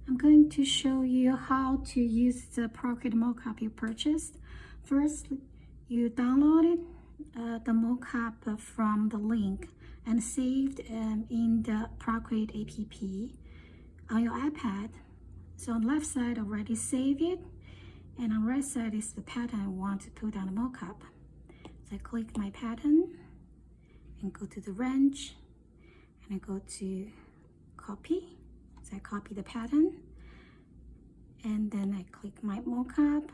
I'm going to show you how to use the Procreate Mockup you purchased. First, you downloaded the mockup from the link and saved in the Procreate app on your iPad. So on the left side, already save it, and on the right side is the pattern I want to put on the mockup. So I click my pattern and go to the wrench, and I go to copy. So I copy the pattern, and then I click my mockup,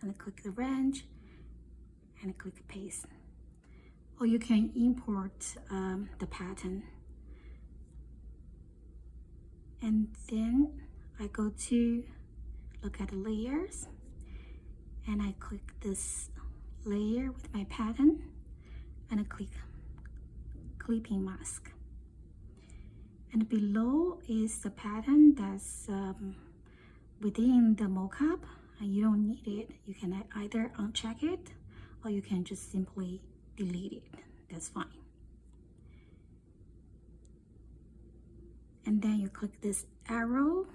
and I click the wrench, and I click paste. Or you can import the pattern. And then I go to look at the layers, and I click this layer with my pattern, and I click clipping mask. And below is the pattern that's within the mockup, and you don't need it. You can either uncheck it, or you can just simply delete it. That's fine. And then you click this arrow,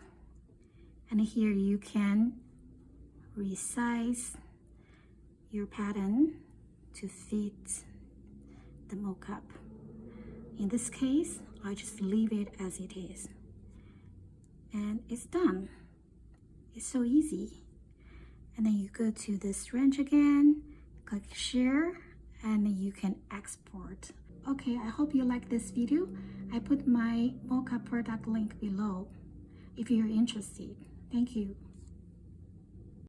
and here you can resize your pattern to fit the mockup. In this case, I just leave it as it is, and it's done. It's so easy. And then you go to this wrench again, click share, and you can export. Okay, I hope you like this video. I put my mockup product link below if you're interested. Thank you.